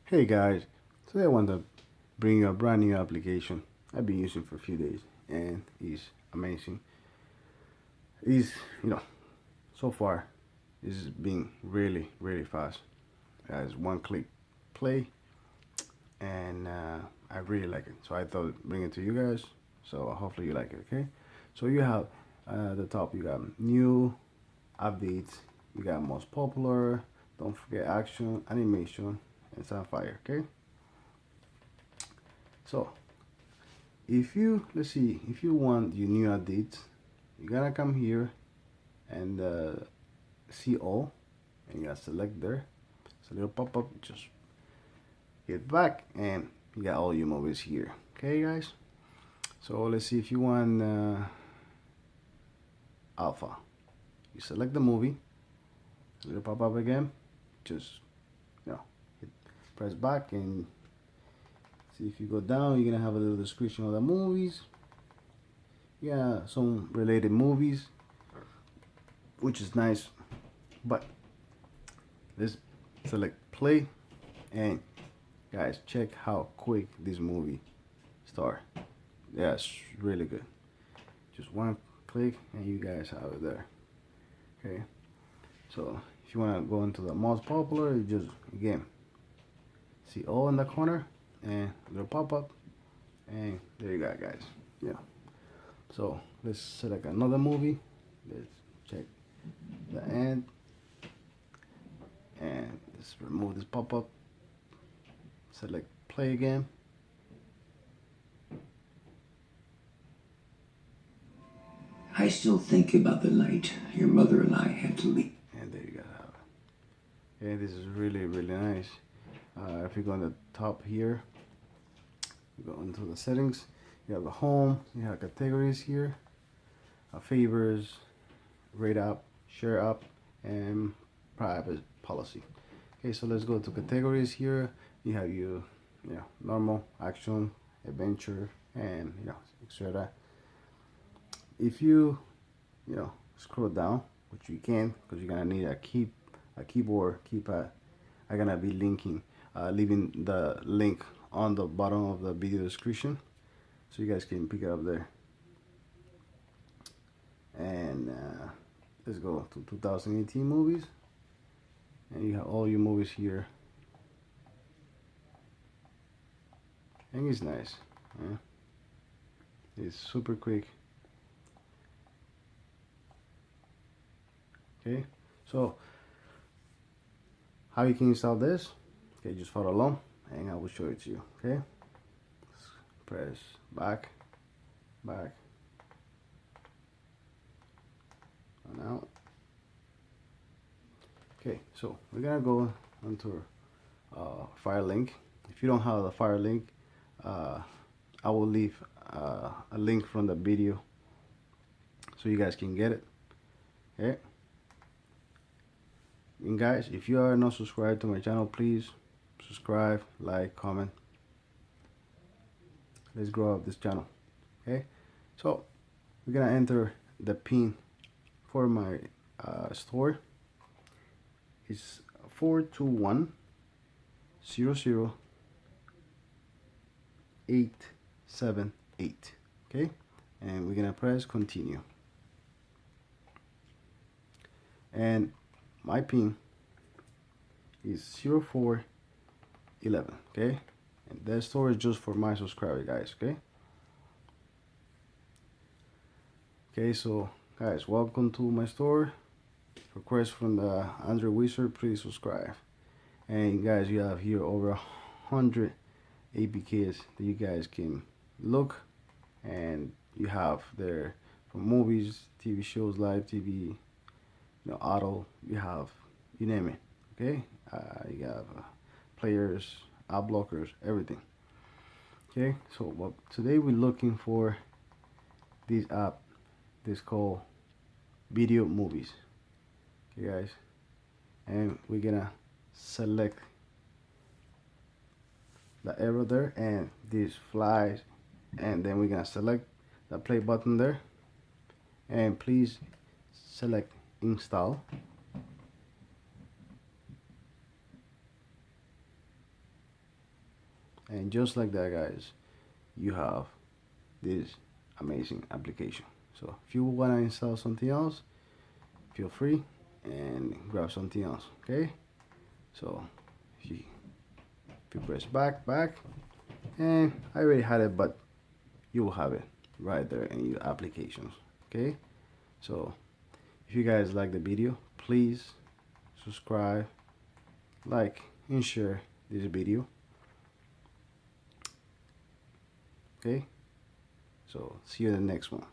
Hey guys, today I want to bring you a brand new application I've been using for a few days and it's amazing. It's, you know, so far it's been really fast. It's one click play and I really like it. So I thought I'd bring it to you guys. So hopefully you like it, okay? So you have at the top you got new updates, you got most popular, don't forget action, animation, and Sunfire, okay? So let's see, if you want your new updates, you gotta come here and see all, and you gotta select there. It's a little pop-up, just hit back and you got all your movies here, okay guys? So let's see, if you want alpha, you select the movie, little pop-up again, just hit, press back and see. If you go down, you're gonna have a little description of the movies. Yeah, some related movies, which is nice. But let's select play, and guys, check how quick this movie start. Yeah, it's really good. Just one click and you guys have it there. Okay, so if you want to go into the most popular, you just again see all in the corner and little pop-up, and there you go guys. Yeah, so let's select another movie. Let's check the end and let's remove this pop-up, select play again, I still think about the night your mother and I had to leave. and there you go. Okay, this is really nice. If you go on the top here, you go into the settings, you have the home, you have categories here, favors, rate up, share up, and private policy. Okay, so let's go to categories here. You have normal, action, adventure, and etc. If you scroll down, which you can, because you're gonna need a keypad. I'm gonna be leaving the link on the bottom of the video description, so you guys can pick it up there. And let's go to 2018 movies, and you have all your movies here, and it's nice. Yeah? It's super quick. Okay, so how you can install this? Okay, just follow along and I will show it to you. Okay, press back and out. Okay, so we're gonna go onto Filelinked. If you don't have the Filelinked, I will leave a link from the video so you guys can get it. Okay, and guys, if you are not subscribed to my channel, please subscribe, like, comment. Let's grow up this channel. Okay, so we're gonna enter the pin for my store. It's 421-00-878. Okay, and we're gonna press continue. And my pin is 0411. Okay, and that store is just for my subscriber guys. Okay, so guys, welcome to my store. Request from the Android Wizard, please subscribe. And guys, you have here over 100 APKs that you guys can look, and you have there from movies, TV shows, live TV, auto, you have, you name it. Okay, you have players, app blockers, everything. Okay, so today we're looking for this app, this called video movies. Okay guys, and we're gonna select the arrow there and this flies, and then we're gonna select the play button there, and please select install. And just like that, guys, you have this amazing application. So if you want to install something else, feel free and grab something else. Okay, so if you press back, and I already had it, but you will have it right there in your applications. Okay, so if you guys like the video, please subscribe, like, and share this video. Okay, so see you in the next one.